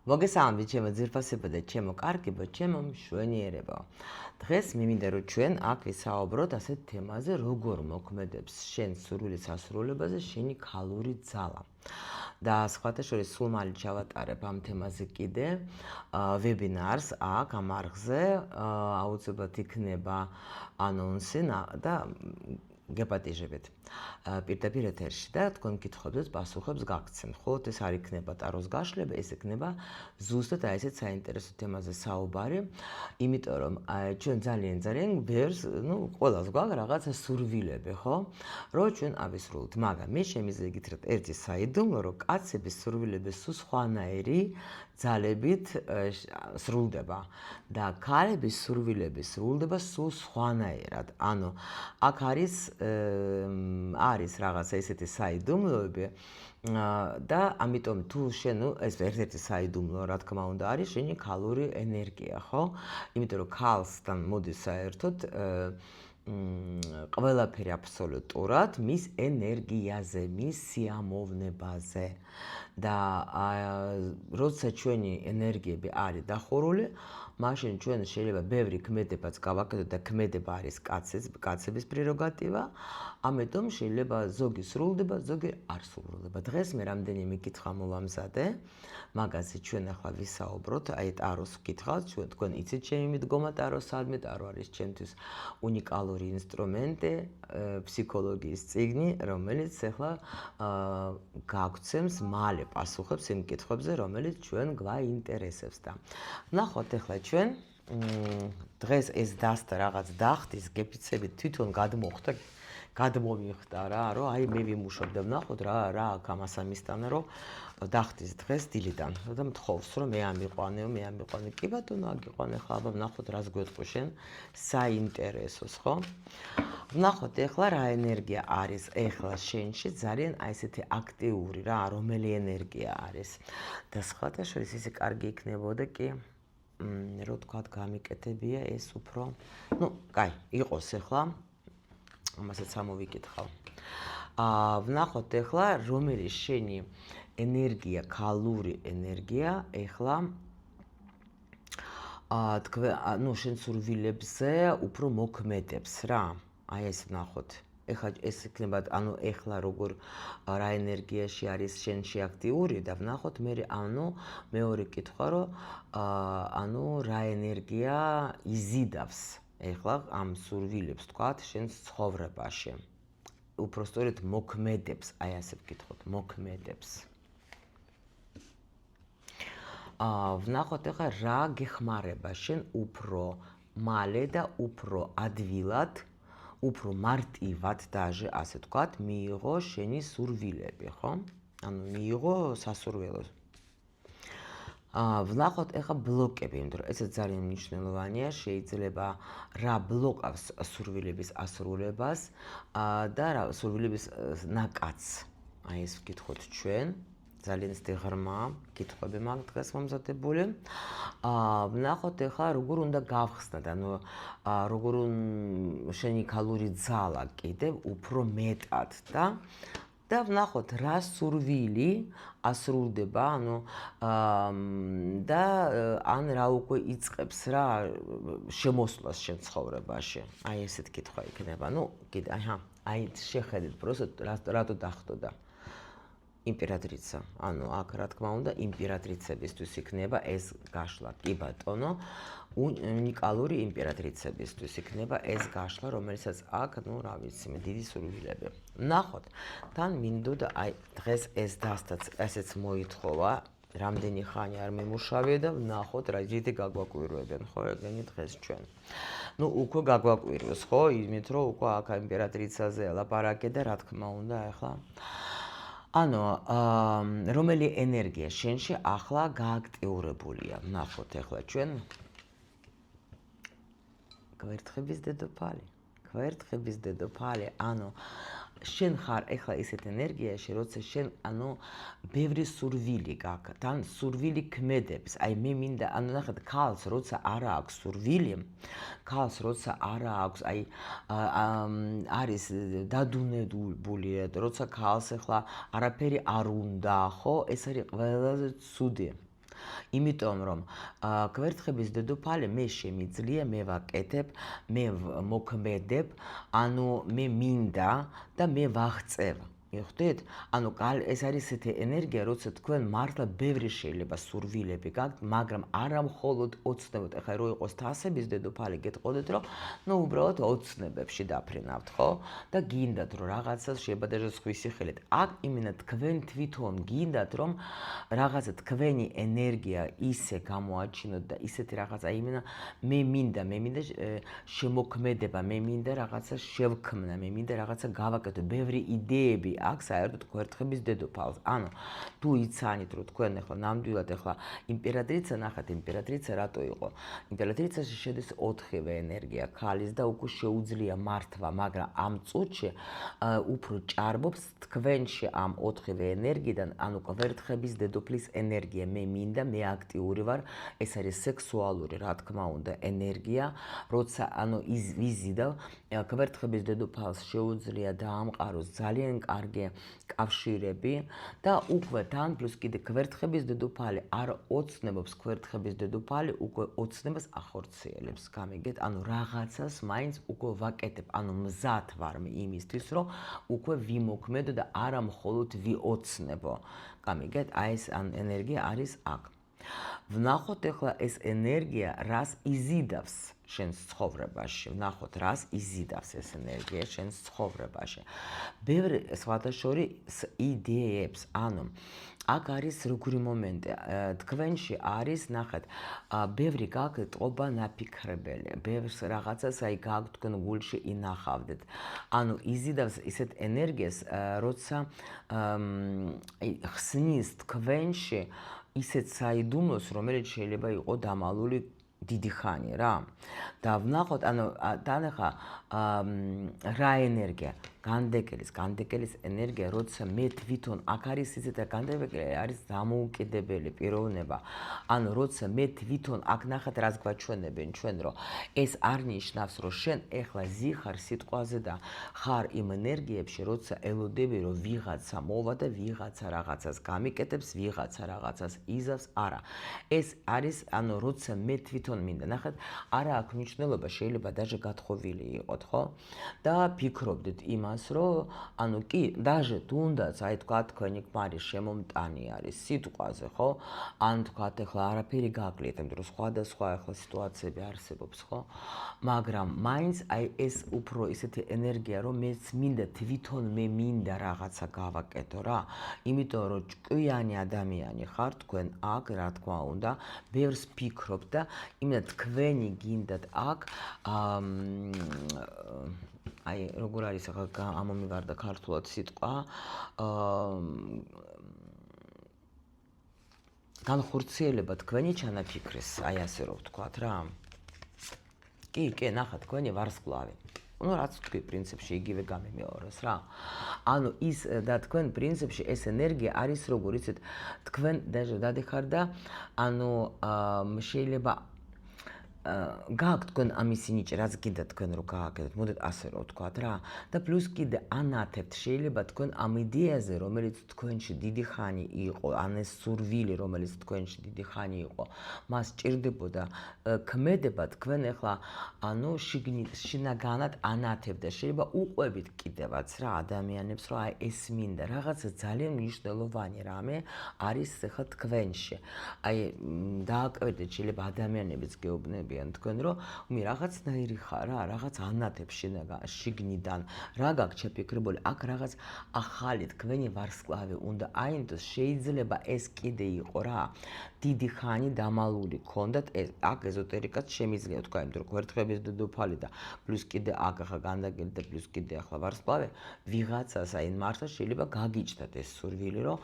მოგესალმებით ჩემო ძირფასებო და ჩემო კარგებო, ჩემო მშვენიერებო. დღეს მიმინდა რომ ჩვენ აქ ვისაუბროთ ასეთ თემაზე, როგორ მოქმედებს შენ სურვილის ასრულებაზე შენი ქალური ძალა. და სხვათა შორის სულ მალე ჩავატარებ ამ თემაზე კიდე ვებინარს აქ ამ არხზე, აუცილებლად იქნება ანონსი და გეპატიჟებით პირდაპირ ეთერში და თქვენ კითხვებზე პასუხებს გაგცემ. ხოლო ეს არ იქნება ტაროს გაშლება, ეს იქნება ზუსტად აი ესეთ საინტერესო თემაზე საუბარი, იმიტომ რომ ჩვენ ძალიან ბევრს, ყველას გვაქვს რაღაცა სურვილები, ხო? რომ ჩვენ ავისრულოთ, მაგრამ მე შემიძლია გითხრათ ერთი საიდუმლო, რომ კაცების სურვილები სულ სხვანაირი ძალებით სრულდება და ქალების სურვილები სრულდება სულ სხვანაირად. ანუ აქ არის რაღაცა ესეთი საიდუმლოები და ამიტომ თუ შენ ეს ერთ-ერთი საიდუმლო რა თქმა უნდა არის შენი ქალური ენერგია, ხო? იმიტომ რომ ქალსთან მოდის საერთოდ ყველაფერი აბსოლუტურად მის ენერგიაზე, მის სიამოვნებაზე და როცა ჩვენი ენერგიები არის დახურული, მაშინ ჩვენ შეიძლება ბევრი ქმედებაც გავაკეთოთ და ქმედება არის კაცების პრეროგატივა, ამიტომ შეიძლება ზოგი სრულდება, ზოგი არ სრულდება. დღეს მე რამდენიმე კითხვა მოვამზადე, მაგაზე ჩვენ ახლა ვისაუბროთ, აი ტაროს ვკითხავთ, თქვენ იცით ჩემი მიდგომა ტაროს სადმე, ტარო არის ჩემთვის უნიკალური ინსტრუმენტი, ფსიქოლოგიის წიგნი, რომელიც ახლა გაგცემს მალე პასუხებს იმ კითხვებზე, რომელიც ჩვენ გვაინტერესებს და ნახოთ ახლა ჩვენ დღეს ეს დასტა რაღაც დახტის გეფიცებით თვითონ გადმომიხდა რა, რომ აი მე ვიმუშავდა, ნახოთ რა აქ ამასამისთანა, რომ დახტის დღეს დილიდან და მთხოვს რომ მე ამიყვანეო, კი ბატონო, აგიყვანე ხა, აბა ნახოთ რას გვეტყვი შენ საინტერესოს, ხო? ნახოთ ახლა რა ენერგია არის ახლა შენში, ძალიან აი ესეთი აქტიური რა, რომელი ენერგია არის და სხვათა შორის ისე კარგი იქნებოდა კი რო თქვა გამიკეთებია ეს უფრო, კაი, იყოს ახლა ამასაც ამოვიკითხავ. ვნახოთ ახლა რომელი შენი ენერგია, ქალური ენერგია ახლა შენ სურვილებზე უფრო მოქმედებს რა. აი ეს ვნახოთ. ეხლა ეს იქნება, ეხლა როგორ რა ენერგიაში არის შენში აქტიური და ვნახოთ მე მეორე კითხვა, რომ რა ენერგია იზიდავს ეხლა ამ სურვილებს თქვათ შენ ცხოვრებაში. უпростоრად მოქმედებს, აი ასე ვკითხოთ, მოქმედებს. ვნახოთ ახლა რა გეხმარება შენ უფრო მალე და უფრო ადვილად, უფრო მარტივად დაჟე ასე ვთქვათ, მიიღო შენი სურვილები, ხო? მიიღო სასურველო. ვნახოთ ახლა ბლოკები, იმიტომ რომ ესეც ძალიან მნიშვნელოვანია, შეიძლება რა ბლოკავს სურვილების ასრულებას და რა სურვილების ნაკადს. აი ეს ვკითხოთ ჩვენ. ძალიან ღრმა კითხვები მაქვს დღეს მომზადებული. ვნახოთ ახლა როგორ უნდა გავხსნათ, როგორ შენი ქალური ძალა კიდევ უფრო მეტად და ვნახოთ რა სურვილი ასრულდება, და ან რა უკვე იწყებს რა შემოსვლას შენ ცხოვრებაში. აი ესეთ კითხვა იქნება. კიდე აი შეხედეთ პროსტ რატო დახტოდა იმპერატრიცა. აქ რა თქმა უნდა იმპერატრიცებისთვის იქნება ეს გაშლა. კი ბატონო, უნიკალური იმპერატრიცებისთვის იქნება ეს გაშლა, რომელსაც აქ, რა ვიცი, დიდი სურვილები. ნახოთ, თან მინდოდა აი დღეს ეს დასტაც ესეც მოითხოვა, რამდენი ხანი არ მიმუშავე და ნახოთ რა ჯიდი გაგვაკვირვებენ, ხო, ეგენი დღეს ჩვენ. უკვე გაგვაკვირვეს, ხო, იმით რომ უკვე აქ იმპერატრიცაზე ლაპარაკე და რა თქმა უნდა ახლა რომელი ენერგია შენში ახლა გააქტიურებულია. ნახოთ ახლა ჩვენ გვერდხების დედოფალი, შენ ხარ ახლა ისეთ ენერგიაში, როცა შენ ბევრი სურვილი გაქვს, თან სურვილი ქმედებს. აი მე მინდა, ნახეთ, ქალს როცა არ აქვს სურვილი, ქალს როცა არ აქვს, აი არის დადუნებული, როცა ქალს ახლა არაფერი არ უნდა, ხო, ეს არის ყველაზე ცუდი. იმიტომ რომ გვერდხების დედოფალი მე შემიძლია, მე ვაკეთებ, მე მოქმედებ, ანუ მე მინდა და მე ვაღწევ. მიხვდით? ანუ ეს არის ესეთი ენერგია, როცა თქვენ მართლა ბევრი შეიძლება სურვილები გაქვთ, მაგრამ არა მხოლოდ ოცნებოთ. ეხლა რო იყოს თასების დედოფალი, გეტყოდეთ, რომ ნუ უბრალოდ ოცნებებში დაფრინავთ, ხო? და გინდათ, რომ რაღაცას შეებადეთ სხვისი ხელით. აქ იმენა თქვენ თვითონ გინდათ, რომ რაღაცა თქვენი ენერგია ისე გამოაჩინოთ და ისეთი რაღაცა იმენა მე მინდა შემოქმედება, მე მინდა რაღაცა შევქმნა, მე მინდა რაღაცა გავაკეთო, ბევრი იდეები აქ საერთოდ გვერდხების დედოფალს. ანუ თუ იცანით, რომ თქვენ ახლა ნამდვილად ახლა იმპერატრიცა ნახეთ, იმპერატრიცა რატო იყო? იმპერატრიცაში შედის 4-ვე ენერგია ქალის და უკვე შეუძლია მართვა, მაგრამ ამ წუთში უფრო ჭარბობს თქვენში ამ 4-ვე ენერგიიდან, ანუ გვერდხების დედოფლის ენერგია. მე მინდა, მე აქტიური ვარ, ეს არის სექსუალური, რა თქმა უნდა, ენერგია, როცა ანუ ვიზიდავ გვერდხების დედოფალს შეუძლია დაამყაროს ძალიან კარგი კავშირები და უკვე თან პლუს კიდე გვერდხების დედოფალი არ ოცნებობს, გვერდხების დედოფალი უკვე ოცნებას ახორციელებს. გამიგეთ? ანუ რაღაცას მაინც უკვე ვაკეთებ, ანუ მზად ვარ იმისთვის, რომ უკვე ვიმოქმედო და არა მხოლოდ ვიოცნებო. გამიგეთ? აი ეს ენერგია არის აქ. ვნახოთ ახლა ეს ენერგია რას იზიდავს შენს ცხოვრებაში. ვნახოთ რას იზიდავს ეს ენერგია შენს ცხოვრებაში. ბევრი სხვადასხვა იდეებს, ანუ აქ არის როგორი მომენტი, თქვენში არის, ნახეთ, ბევრი გაქვთ ტყობა ნაფიქრებელი, ბევრს რაღაცას აი გაქვთ თქვენ გულში ინახავდეთ. ანუ იზიდავს ისეთ ენერგიას, როცა ხსნის თქვენში ისეთ საიდუმლოს, რომელიც შეიძლება იყო დამალული დიდი ხანი რა. და ვნახოთ, ანუ თანახა რა ენერგია? განდეგელის ენერგია, როცა მე თვითონ აქ არის ისეთი განდეგელი, არის დამოუკიდებელი პიროვნება. ანუ როცა მე თვითონ აქ ნახეთ რას გვაჩვენებენ ჩვენ, რომ ეს არ ნიშნავს, რომ შენ ეხლა ზიხარ სიტყვაზე და ხარ იმ ენერგიებში, როცა ელოდები, რომ ვიღაცა მოვა და ვიღაცა რაღაცას გამიკეთებს, ვიღაცა რაღაცას იზავს, არა. ეს არის, ანუ როცა მე თვითონ მინდა, ნახეთ, არა აქვს მნიშვნელობა, შეიძლება დაჟე გათხოვილი იყოთ, ხო? და ფიქრობდით იმას, რომ ანუ კი, დაჟე თუნდაც აი თქვა თქვენი ქმარი შემომტანი არის სიტყვაზე, ხო? ან თქვა ეხლა არაფერი გააკლიეთ, იმიტომ რომ სხვადასხვა ეხლა სიტუაციები არსებობს, ხო? მაგრამ მაინც აი ეს უფრო ისეთი ენერგია, რომ მეც მინდა თვითონ მე მინდა რაღაცა გავაკეთო რა. იმიტომ რომ ჭკვიანი ადამიანი ხარ თქვენ აქ, რა თქმა უნდა, ბევრს ფიქრობ და იმენა თქვენი გინდათ აქ აი როგორ არის ახლა ამომივარდა ქართულად სიტყვა განხორციელება თქვენი ჩანაფიქრის, აი ასე რომ ვთქვათ რა. კი, ნახა თქვენი ვარსკვლავი. ну რაც თქვი პრინციპში იგივე გამიმეოროს რა. ანუ ის და თქვენ პრინციპში ეს ენერგია არის როგორ იცით, თქვენ დადიხარ და ანუ შეიძლება გააქვთ თქვენ ამისი ნიჭი, რაც გინდა თქვენ რომ გააკეთოთ, მოდით ასე რომ ვთქვათ რა. და პლუს კიდე ანათებთ, შეიძლება თქვენ ამ იდეაზე, რომელიც თქვენში დიდი ხანი იყო, ან ეს სურვილი, რომელიც თქვენში დიდი ხანი იყო, მას ჭირდებოდა ქმედება, თქვენ ახლა ანუ შინაგანად ანათებთ და შეიძლება უყვებით კიდევაც რა ადამიანებს, რომ აი ეს მინდა, რაღაცა ძალიან მნიშვნელოვანი რამე არის ახლა თქვენში. აი დააკვირდეთ, შეიძლება ადამიანებიც გეუბნებიან თქვენ, რომ მე რაღაცნაირი ხარ რა, რაღაც ანათებ შიგნიდან, რა გაქვთ შეფიქრებული, აქ რაღაც ახალი თქვენი ვარსკვლავი უნდა აინდოს, შეიძლება ეს კიდე იყო რა, დიდი ხანი დამალული ქონდათ, აქ ეზოტერიკაც შემიძლია თქვა, იმიტომ რომ გვერდხების დედოფალი და პლუს კიდე აქ ახლა განდაგელი და პლუს კიდე ახლა ვარსკვლავი, ვიღაცას აი მართლა შეიძლება გაგიჭდათ ეს სურვილი, რომ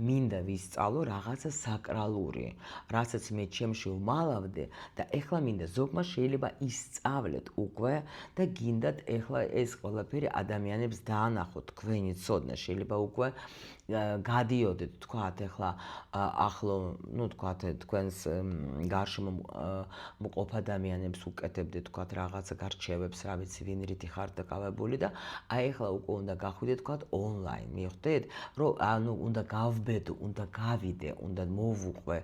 მინდა ვისწავლო რაღაცა საკრალური, რასაც მე ჩემში ვმალავდე და ეხლა მინდა ზოგმა შეიძლება ისწავლეთ უკვე და გინდათ ეხლა ეს ყველაფერი ადამიანებს დაანახოთ თქვენი ცოდნა, შეიძლება უკვე გადიოდეთ თქვათ ეხლა ახლო თქვათ თქვენს გარშემო მყოფ ადამიანებს უკეთებდეთ თქვათ რაღაცა გარჩევებს რა ვიცი ვინ რითი ხართ დაკავებული და აი ეხლა უკვე უნდა გახვიდეთ თქვათ ონლაინ მიხვდეთ რომ უნდა გავბედო უნდა გავიდე უნდა მოვუყვე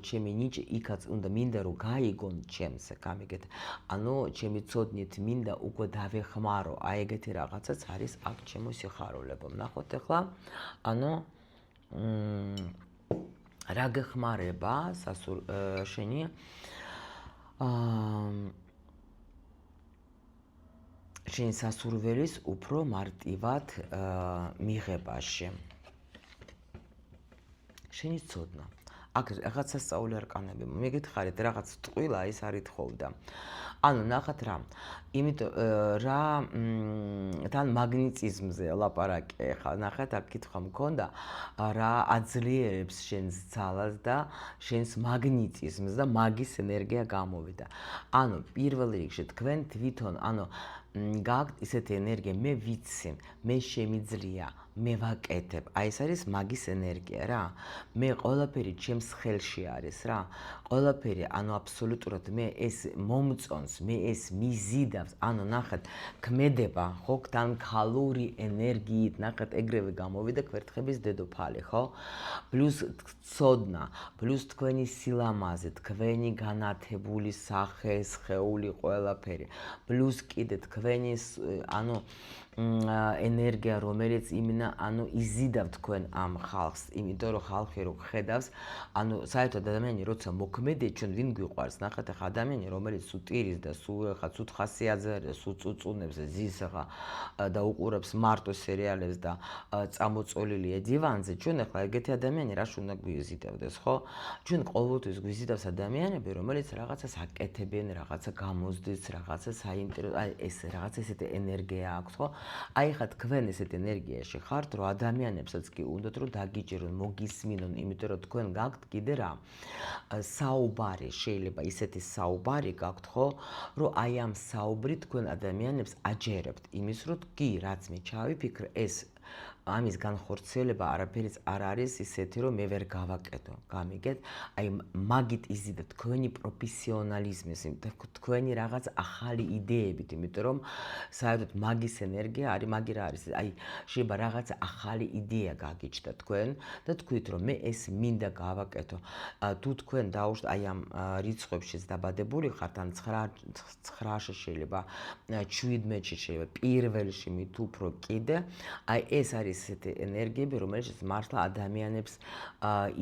ჩემი ნიჭი იქაც უნდა მინდა რომ გაიგონ ჩემს გამიგეთ ჩემი ცოდნით მინდა უკვე დავეხმარო აი ეგეთი რაღაცაც არის აქ ჩემო სიხარულებო ნახოთ ეხლა რა გეხმარება შენი შენი სასურველის უფრო მარტივად მიღებაში შენი ცოდნა აქ რაღაც სასწაული არკანები მიგითხარით რაღაც ტყუილა ის არ ითხოვდა ნახეთ რა იმიტომ რა თან მაგნიტიზმზე ლაპარაკი ხა ნახეთ აქ კითხვა მქონდა რა აძლიერებს შენს ძალას და შენს მაგნიტიზმს და მაგის ენერგია გამოვიდა პირველ რიგში თქვენ თვითონ გაქვთ ისეთი ენერგია მე ვიცი მე შემიძლია მე ვაკეთებ აი ეს არის მაგის ენერგია რა მე ყველაფერი ჩემს ხელში არის რა ყველაფერი აბსოლუტურად მე ეს მომწონს მე ეს მიზიდავს ნახეთ ქმედება ხო თან ქალური ენერგიით ნახეთ ეგრევე გამოვიდა კვერთხების დედოფალი ხო პლუს ცოდნა პლუს თქვენი სილამაზე თქვენი განათებული სახე სხეული ყველაფერი პლუს კიდე თქვენი ენერგია რომელიც იზიდავ თქვენ ამ ხალხს იმიტომ რომ ხალხი რო ხედავს საერთოდ ადამიანი როცა მოქმედია ჩვენ ვინ გვიყვარს ნახეთ ახლა ადამიანი რომელიც სუტირის და სულ ახლა ცუდ ხასიათზე არის სულ წუწუნებს ზის ახლა და უყურებს მარტო სერიალებს და წამოწოლილია დივანზე ჩვენ ახლა ეგეთი ადამიანი რაში უნდა გვიზიდავდეს ხო ჩვენ ყოველთვის გვიზიდავს ადამიანები რომელიც რაღაცას აკეთებენ რაღაცა გამოსდის რაღაცა საინტერესო ეს რაღაც ესეთი ენერგია აქვს ხო აი ხა თქვენ ესეთ ენერგიაში ხართ რომ ადამიანებსაც კი უნდათ რომ დაგიჭირონ მოგისმინონ იმიტომ რომ თქვენ გაქვთ კიდე რა საუბარი შეიძლება ისეთი საუბარი გაქვთ ხო რომ აი ამ საუბრით თქვენ ადამიანებს აჯერებთ იმის რომ კი რაც მე ჩავიფიქრე ეს ამის განხორციელება არაფერიც არ არის ისეთი რომ მე ვერ გავაკეთო გამიგეთ აი მაგით იზიდა თქვენი პროფესიონალიზმის თქვენი რაღაც ახალი იდეებით იმიტომ რომ საერთოდ მაგის ენერგია არის მაგი რა არის აი შეიძლება რაღაც ახალი იდეა გაგიჩნდა თქვენ და თქვით რომ მე ეს მინდა გავაკეთო თუ თქვენ დაუშვათ აი ამ რიცხვებშიც დაბადებული ხართ ან 9-ში შეიძლება 17-ში შეიძლება პირველში მით უფრო კიდე აი ეს არის ესეთი ენერგიები, რომელშიც მართლა ადამიანებს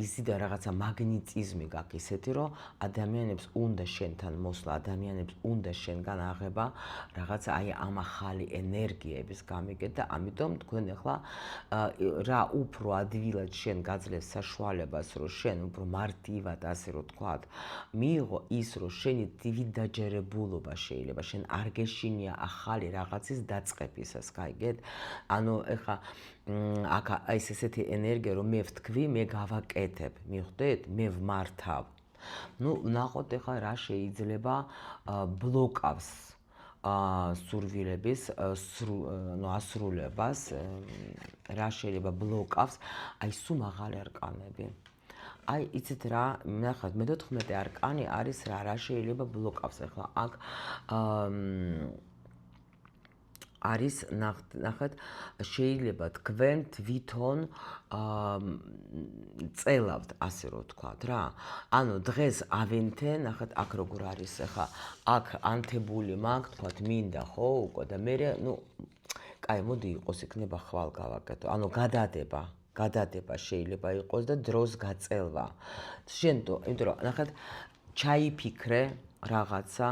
იზიდა რაღაცა მაგნიტიზმი გაქვს ისეთი, რომ ადამიანებს უნდა შენთან მოსვლა, ადამიანებს უნდა შენგან აღება რაღაცა აი ამ ახალი ენერგიების გამიგეთ და ამიტომ თქვენ ახლა რა უფრო ადვილად შენ გაძლევს საშუალებას, რომ შენ უფრო მარტივად ასე რომ თქვათ, მიიღო ის, რომ შენი თვითდაჯერებულობა შეიძლება შენ არ გეშინია ახალი რაღაცის დაწყებისას, გაიგეთ? ეხლა აქ ეს ესეთი ენერგია რომ მე ვთქვი, მე გავაკეთებ, მიხვდეთ? მე ვმართავ. ნახოთ ეხლა რა შეიძლება ბლოკავს სურვილების ასრულებას, რა შეიძლება ბლოკავს, აი სულ მაღალი არკანები. აი იცით რა, ნახეთ, მე-14 არკანი არის რა შეიძლება ბლოკავს ეხლა აქ არის ნახეთ შეიძლება თქვენ თვითონ წელავთ ასე რომ ვთქვათ რა დღეს ავენთე ნახეთ აქ როგორ არის ახლა აქ ანთებული მაქვს თქვათ მინდა ხო უკვე და მე კაი მოდი იყოს იქნება ხვალ გავაკეთო გადადება შეიძლება იყოს და დროს გაწელვა შენთო იმიტომ რომ ნახეთ ჩაიფიქრე რაღაცა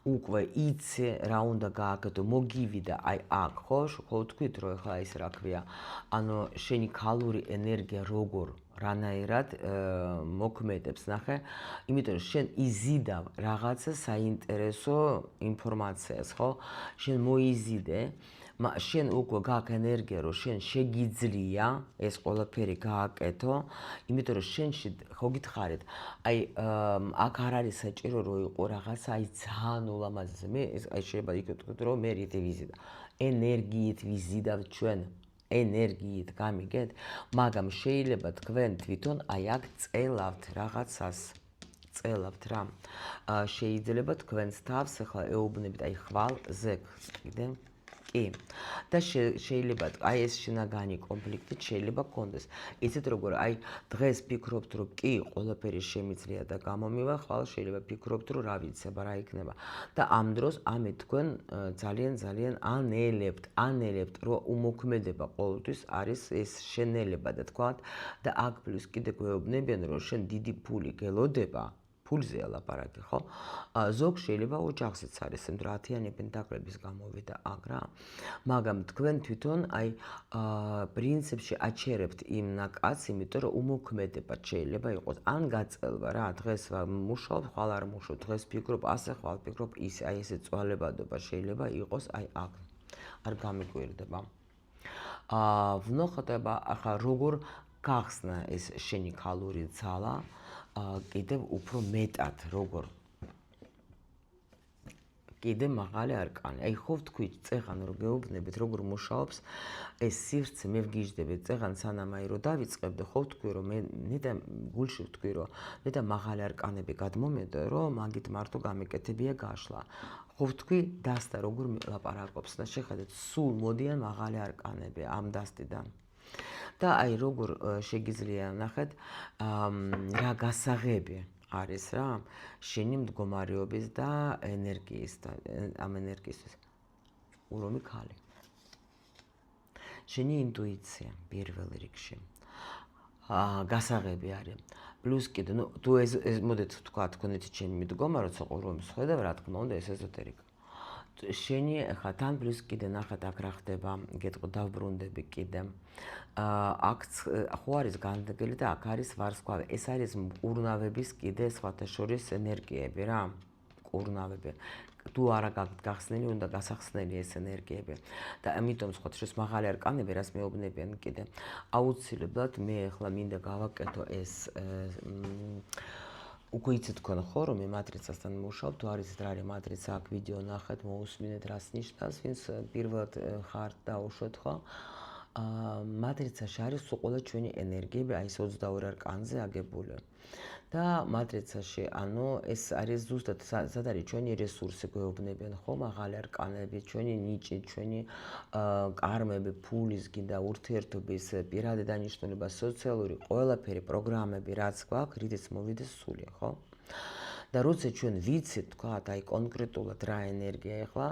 უკვე იცი რა უნდა გააკეთო მოგივიდა აი აქ ხო თქვით რომ ეხლა ის რა ქვია შენი ქალური ენერგია როგორ რანაირად მოქმედებს ნახე იმიტომ რომ შენ იზიდავ რაღაცა საინტერესო ინფორმაციას ხო შენ მოიზიდე შენ უკვე გაქვს ენერგია რომ შენ შეგიძლია ეს ყველაფერი გააკეთო იმიტომ რომ შენში ხო გითხარით აი აქ არ არის საჭირო რომ იყო რაღაცა აი ძალიან ულამაზესი მე აი შეიძლება იქ ვთქვით რომ მე რითი ვიზიდავ ენერგიით ვიზიდავ ჩვენ ენერგიით გამიგეთ, მაგრამ შეიძლება თქვენ თვითონ აი აქ წელავთ რაღაცას, წელავთ რა. შეიძლება თქვენს თავს ახლა ეუბნებით აი ხვალზე, კიდე? კი. და შეიძლება აი ეს შინაგანი კონფლიქტი შეიძლება გქონდეს. იცით როგორ აი დღეს ფიქრობთ რომ კი ყველაფერი შემიძლია და გამომივა, ხვალ შეიძლება ფიქრობთ რომ რა ვიცი, აბა რა იქნება. და ამ დროს ამით თქვენ ძალიან ანელებთ რომ უმოქმედება ყოველთვის არის ეს შენელება და თქვათ და აქ პლუს კიდე გვეუბნებიან რომ შენ დიდი ფული გელოდება ფულზეა ლაპარაკი, ხო? ზოგ შეიძლება ოჯახზეც არის, იმიტომ რომ 10-იანი პენტაკლების გამოვიდა აქ რა. მაგრამ თქვენ თვითონ აი პრინციპში აჩერებთ იმ ნაკადს, იმიტომ რომ უმოქმედება შეიძლება იყოს ან გაწელვა რა, დღეს მუშაობ, ხვალ არ მუშაობ, დღეს ფიქრობ ასე, ხვალ ფიქრობ ისე, აი ესე წვალებადობა შეიძლება იყოს აი აქ. არ გამიკვირდება. ვნახოთ ახლა როგორ გახსნა ეს შენი ქალური ძალა. კიდევ უფრო მეტად როგორ კიდე მაღალი არკანი. აი ხო ვთქვით, წეღან რო გეუბნებით როგორ მუშაობს ეს სივრცე, მე ვგიჟდები წეღან სანამ აი რო დავიწყებდი, ხო ვთქვი რომ მე ნეტა გულში ვთქვი რომ ნეტა მაღალი არკანები გადმომედა, რომ მაგით მარტო გამეკეთებია გაშლა. ხო ვთქვი, დასტა როგორ ლაპარაკობს და შეხედეთ, სულ მოდიან მაღალი არკანები ამ დასტიდან. და აი როგორ შეგიძლია ნახეთ რა გასაღები არის რა შენი მდგომარეობის და ენერგიის და ამ ენერგიისთვის ურომი ქალი შენი ინტუიცია პირველ რიგში გასაღები არის პლუს კიდე ნუ თუ ეს მოდეთ თქვა თქვენით ჩემი მდგომა როცა ურომის ხედავ რა თქმა უნდა ეს ეზოტერიკა შენი ახლა თან პლუს კიდე ნახეთ აქ რა ხდება გეტყვი დავბრუნდები კიდე აქ ხო არის განდეგელი და აქ არის ვარსკვლავი ეს არის მკურნავების კიდე სხვათა შორის ენერგიები რა მკურნავები თუ არა გახსნილი უნდა გასახსნელი ეს ენერგიები და ამიტომ სხვათა შორის მაღალი არკანები რას მეუბნებიან კიდე აუცილებლად მე ახლა მინდა გავაკეთო ეს უკვე იცით თქვენ ხო რომ მე მატრიცასთან მუშაობ თუ არის რა არის მატრიცა აქ ვიდეო ნახეთ მოусმინეთ რას ნიშნავს ვინც პირველად ხართ დაუშვეთ ხო მატრიცაში არის ყველა ჩვენი ენერგიები აი ეს 22 არკანზე აგებული და მატრიცაში ანუ ეს არის ზუსტად სად არის ჩვენი რესურსი გვეუბნებიან ხო მაღალი არკანები ჩვენი ნიჭი ჩვენი კარმები ფულის გინდა ურთიერთობის პირადი დანიშნულება სოციალური ყველაფერი პროგრამები რაც გვაქვს რითიც მოვიდეს სული ხო და როცა ჩვენ ვიცით თქვათ აი კონკრეტულად რა ენერგია ეხლა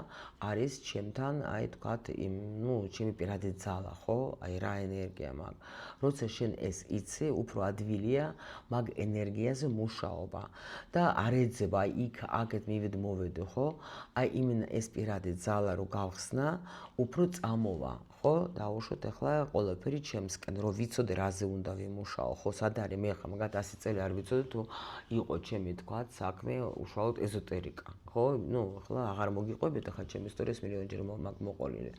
არის ჩემთან აი თქვათ იმ ნუ ჩემი პირადი ძალა ხო აი რა ენერგია მაქვს როცა შენ ეს იცი უფრო ადვილია მაგ ენერგიაზე მუშაობა და არ ეძება აი იქ აქეთ მივედი მოვედი ხო აი იმენ ეს პირადი ძალა რო გავხსნა უფრო წამოვა ხო დაუშვოთ ახლა ყველაფერი ჩემსკენ რომ ვიცოდე რაზე უნდა ვიმუშაო ხო სად არის მე ხა მაგათ 100 წელი არ ვიცოდი თუ იყო ჩემი თქვათ საქმე უშუალოდ ეზოტერიკა ხო ნუ ახლა აღარ მოგიყვებით ახლა ჩემი ისტორიას მილიონჯერ მოყოლილი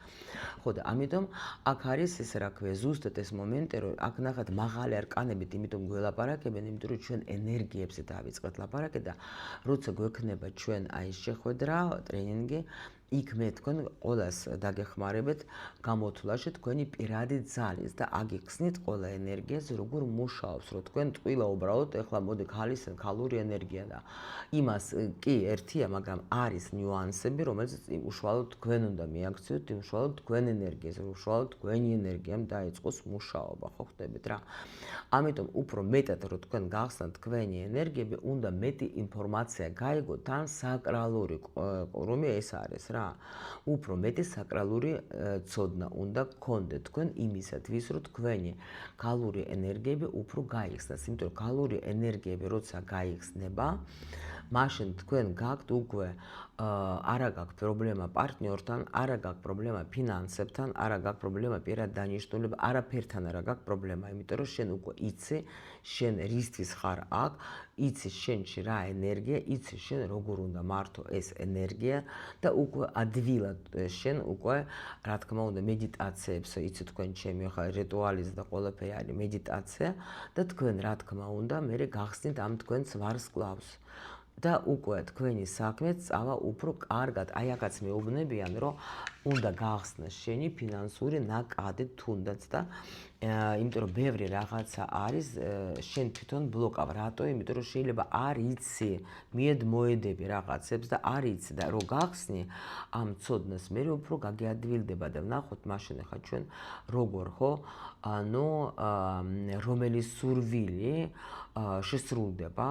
ხო და ამიტომ აქ არის ეს რა ქვია ზუსტად ეს მომენტი რომ აქ ნახეთ მაღალი არკანებით იმიტომ გველაპარაკებენ იმიტომ რომ ჩვენ ენერგიებზე დავიწყეთ ლაპარაკი და როცა გვექნება ჩვენ აი შეხვედრა ტრენინგი იქ მე თქვენ ყველას დაგეხმარებთ გამოთვლაში თქვენი პირადი ძალის და აგიხსნით ყველა ენერგიაზე როგორ მუშაობს რომ თქვენ ტყილა უბრალოდ ეხლა მოდი ქალისენ ქალური ენერგია და იმას კი ერთია მაგრამ არის ნიუანსები რომელზეც უშუალოდ თქვენ უნდა მიაქციოთ უშუალოდ თქვენ ენერგიაზე უშუალოდ თქვენი ენერგიამ დაიწყოს მუშაობა ხო ხდებით რა ამიტომ უფრო მეტად რომ თქვენ გახსნათ თქვენი ენერგიები უნდა მეტი ინფორმაცია გაიგოთ თან საკრალური რომი ეს არის რა უფრო მეტი საკრალური ცოდნა უნდა გქონდეთ თქვენ იმისათვის რომ თქვენი ქალური ენერგიები უფრო გაიხსნას იმიტომ რომ ქალური ენერგიები როცა გაიხსნება მაშინ თქვენ გაქვთ უკვე არა გაქვთ პრობლემა პარტნიორთან, არა გაქვთ პრობლემა ფინანსებთან, არა გაქვთ პრობლემა პირად დანიშნულება, არაფერთან არა გაქვთ პრობლემა, იმიტომ რომ შენ უკვე იცი, შენ რისთვის ხარ აქ, იცი შენში რა ენერგია, იცი შენ როგორ უნდა მართო ეს ენერგია და უკვე ადვილად შენ უკვე რა თქმა უნდა მედიტაციებს იცი თქვენ ჩემი ხა რიტუალის და ყველაფერი არის მედიტაცია და თქვენ რა თქმა უნდა მე გახსნით ამ თქვენს ვარსკვლავს და უკვე თქვენი საქმე წავა უფრო კარგად. აი აქაც მეუბნებიან, რომ უნდა გახსნას შენი ფინანსური ნაკადი თუნდაც და იმიტომ რომ ბევრი რაღაცა არის შენ თვითონ ბლოკავ. რატო? იმიტომ რომ შეიძლება არ იცი, მიედ მოედები რაღაცებს და არ იცი და რო გახსნი ამ ცოდნას მე უფრო გაგიადვილდება და ვნახოთ მაშინ ახლა ჩვენ როგორ ხო ანუ რომელი სურვილი შესრულდება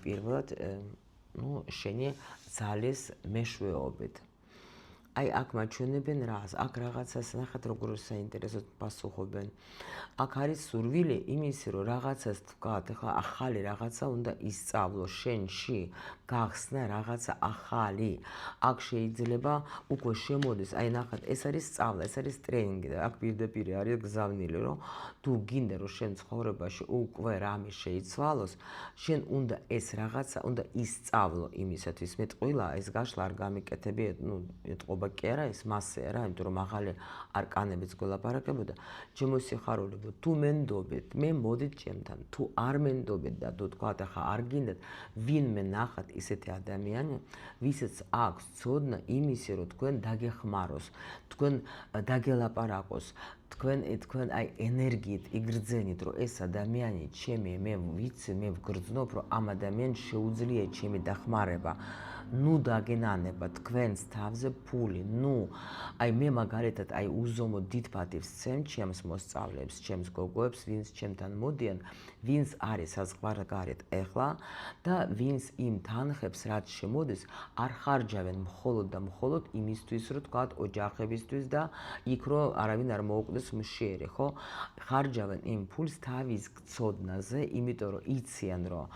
პირველად შენი ძალის მეშვეობით. აი აქ მაჩვენებენ რას, აქ რაღაცას ნახეთ როგორ საინტერესოდ პასუხობენ. აქ არის სურვილი იმისი, რომ რაღაცას თქვათ, ახლა ახალი რაღაცა უნდა ისწავლო შენში, გახსნა რაღაცა ახალი. აქ შეიძლება უკვე შემოდის, აი ნახეთ, ეს არის სწავლა, ეს არის ტრენინგი და აქ პირდაპირ არის გზავნილი, რომ თუ გინდა რომ შენ ცხოვრებაში უკვე რამე შეიცვალოს, შენ უნდა ეს რაღაცა უნდა ისწავლო იმისათვის. მე ტყუილა ეს გაშლა არ გამიკეთები, ეტყობა კი არა, ეს მასე არა, იმიტომ რომ მაღალი არკანებიც გველაპარაკებოდა. ჩემო სიხარულებო, თუ მენდობეთ, მე მოდით ჩემთან, თუ არ მენდობეთ და თუ თქვათ ახლა არ გინდათ, ვინმე ნახათ ისეთი ადამიანი, ვისაც აქვს ცოდნა იმისი, რომ თქვენ დაგეხმაროს, თქვენ დაგელაპარაკოს, თქვენ აი ენერგიით იგრძენით, რომ ეს ადამიანი ჩემი, მე ვიცი, მე ვგრძნობ, რომ ამ ადამიანს შეუძლია ჩემი დახმარება. ნუ დაგენანება თქვენს თავზე ფული, აი მე მაგალითად აი უზომო დიდ პატივს ვცემ ჩემს მოსწავლეებს, ჩემს გოგოებს, ვინც ჩემთან მოდიან, ვინც არის საზღვარგარეთ ეხლა და ვინც იმ თანხებს რაც შემოდის არ ხარჯავენ მხოლოდ და მხოლოდ იმისთვის, რომ თქვათ ოჯახებისთვის და იქ რომ არავინ არ მოუკვდეს მშიერი, ხო? ხარჯავენ იმ ფულს თავის ცოდნაზე, იმიტომ რომ იციან რომ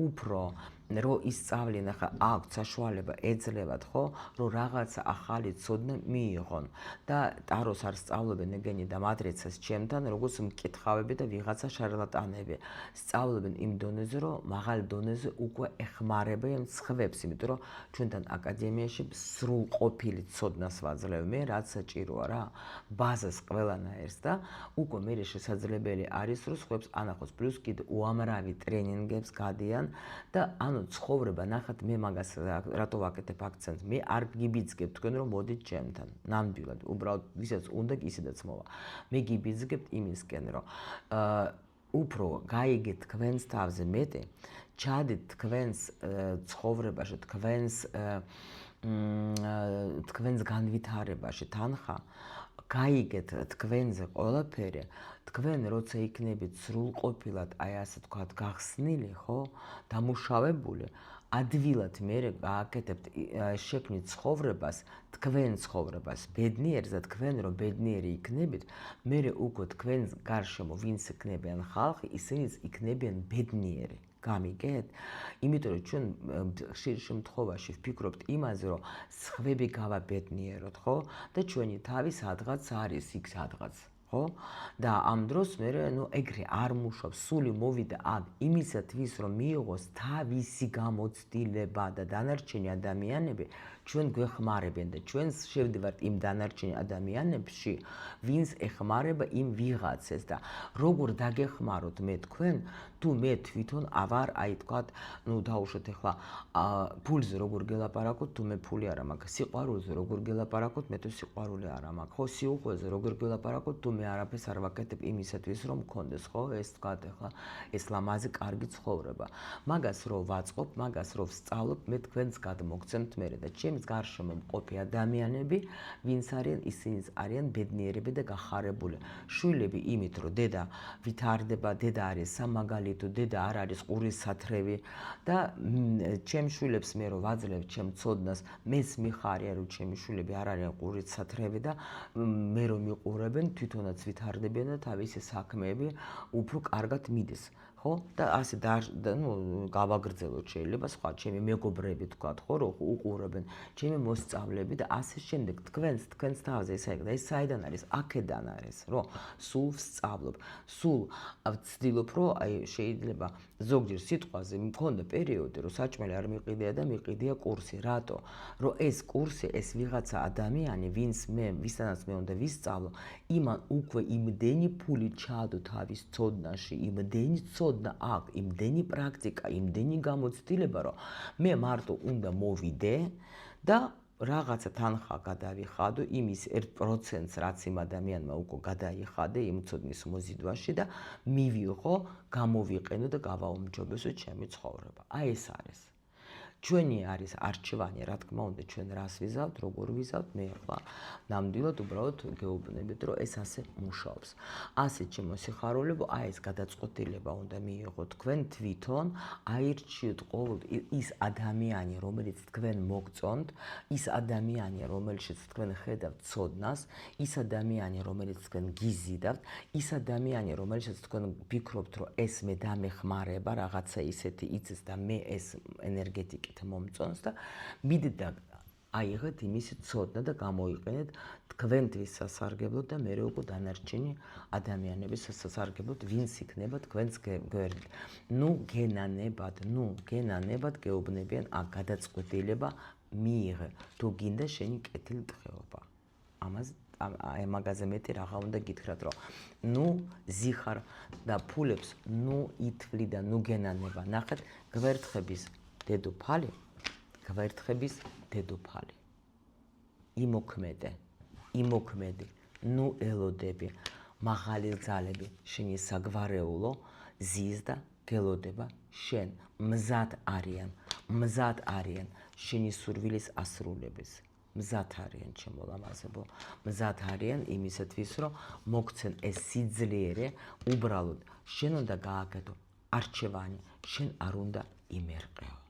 უფრო რო ისწავლენ ახლა აქვთ საშუალება ეძლებათ ხო რომ რაღაცა ახალი ცოდნა მიიღონ და ტაროს არ სწავლობენ ეგენი და მატრიცას ჩემთან როგორც მკითხავები და ვიღაცა შარლატანები სწავლობენ იმ დონეზე რომ მაღალ დონეზე უკვე ეხმარებიან სხვებს იმიტომ რომ ჩვენთან აკადემიაში სრულყოფილი ცოდნას ვაძლევ მე რაც საჭიროა რა ბაზას ყველანაირს და უკვე მე შესაძლებელი არის რომ სხვებს ანახოს პლუს კიდე უამრავი ტრენინგებს გადიან და ცხოვრება ნახათ მე მაგას რატო ვაკეთებ აქცენტს მე არ გიბიძგებ თქვენ რომ მოდით ჩემთან ნამდვილად უბრალოდ ვისაც უნდა ისედაც მოვა მე გიბიძგებთ იმისკენ რომ უფრო გაიგეთ თქვენს თავზე მეტი ჩადით თქვენს ცხოვრებაში თქვენს განვითარებაში თანხა გაიგეთ თქვენზე ყველაფერი თქვენ როცა იქნებით სრულყოფილად აი ასე თქვათ გახსნილი ხო დამუშავებული ადვილად მე გააკეთებთ შექმნით ცხოვრებას თქვენ ცხოვრებას ბედნიერს და თქვენ რომ ბედნიერი იქნებით მე უკვე თქვენს გარშემო ვინც იქნებიან ხალხი ისინიც იქნებიან ბედნიერი გამიგეთ? იმიტომ რომ ჩვენ ხშირ შემთხვევაში ვფიქრობთ იმაზე რომ სხვები გავაბედნიეროთ ხო და ჩვენი თავი სადღაც არის იქ სადღაც ხო? და ამ დროს მე ეგრე არ მუშავს, სული მოვიდა აქ იმისათვის რომ მიიღოს თავისი გამოცდილება და დანარჩენი ადამიანები ჩვენ გვეხმარებენ და ჩვენ შევდივართ იმ დანარჩენ ადამიანებში, ვინც ეხმარება იმ ვიღაცას და როგორ დაგეხმაროთ მე თქვენ, თუ მე თვითონ ავარ, აი თქვათ, დაუშვათ ახლა ფულზე როგორ გელაპარაკოთ, თუ მე ფული არ მაქვს, სიყვარულზე როგორ გელაპარაკოთ, მე თუ სიყვარული არ მაქვს, ხო, სიუხვეზე როგორ გელაპარაკოთ, თუ მე არაფერს არ ვაკეთებ იმისათვის, რომ მქონდეს, ხო, ეს თქვათ ახლა ეს ლამაზი კარგი ცხოვრება. მაგას რო ვაწყობ, მაგას რო ვსწავლობ, მე თქვენს გადმოგცემთ მერე და ჩემს გარშემო მყოფი ადამიანები, ვინც არიან, ისინიც არიან ბედნიერები და გახარებული. შვილები იმით, რომ დედა ვითარდება, დედა არის სამაგალითო, დედა არ არის ყურის სათრევი და ჩემ შვილებს მე რო ვაძლევ ჩემ ცოდნას, მეც მიხარია, რომ ჩემი შვილები არ არიან ყურის სათრევი და მე რო მიყურებენ, თვითონაც ვითარდებიან და თავისი საქმეები უფრო კარგად მიდის. ხო? და ასე გავაგრძელოთ შეიძლება სხვა ჩემი მეგობრები თქვათ, ხო, რომ უყურებენ, ჩემი მოსწავლეები და ასე შემდეგ თქვენს თავზე ესაა, ეს საიდან არის? აქედან არის, რომ სულ ვსწავლობ, სულ ვცდილობ, რომ აი შეიძლება ზოგჯერ სიტყვაზე მქონდა პერიოდი, რომ საჭმელი არ მიყიდია და მიყიდია კურსი. რატო? რომ ეს კურსი, ეს ვიღაცა ადამიანი, ვისთანაც მე უნდა ვისწავლო, იმან უკვე იმდენი ფული ჩაადო თავის ცოდნაში, იმდენი ცოდნა აქვს, იმდენი პრაქტიკა, იმდენი გამოცდილება, რომ მე მარტო უნდა მოვიდე და რაღაცა თანხა გადავიხადო იმის 1%-ს, რაც იმ ადამიანმა უკვე გადაიხადე იმ ცოდნის მოზიდვაში და მივიღო, გამოვიყენო და გავაუმჯობესო ჩემი ცხოვრება. აი ეს არის. ჩვენი არის არჩევანი, რა თქმა უნდა, ჩვენ რას ვიზავთ, როგორ ვიზავთ, მე ახლა ნამდვილად უბრალოდ გეუბნებით, რომ ეს ასე მუშაობს. ასე ჩემო სიხარულებო, აი ეს გადაწყვეტილება უნდა მიიღოთ თქვენ თვითონ, აირჩიოთ ყოველ ის ადამიანი, რომელიც თქვენ მოგწონთ, ის ადამიანი, რომელშიც თქვენ ხედავთ ცოდნას, ის ადამიანი, რომელიც თქვენ გიზიდავთ, ის ადამიანი, რომელშიც თქვენ ფიქრობთ, რომ ეს მე დამეხმარება, რაღაცა ისეთი იცის და მე ეს ენერგეტიკით მომწონს და მიდდა აიღეთ იმისი ცოდნა და გამოიყენეთ თქვენთვის სასარგებლოდ და მერე უკვე დანარჩენი ადამიანების სასარგებლოდ, ვინც იქნება თქვენს გვერდით. გენანებად გეუბნებიან აქ გადაწყვეტილება მიიღე, თუ გინდა შენი კეთილი დღეობა. ამაზე მეტი რაღა უნდა გითხრათ, რომ ზიხარ და ფულებს ითვლი და გენანება. ნახეთ, გვერდხების დედოფალი, იმოქმედი, ელოდები, მაღალი ძალები, შენი საგვარეულო ზის და გელოდება შენ, მზად არიან შენი სურვილის ასრულების. მზად არიან ჩემო ლამაზებო, მზად არიან იმისათვის, რომ მოგცენ ეს სიძლიერე, უბრალოდ შენ უნდა გააკეთო არჩევანი, შენ არ უნდა იმერყეო.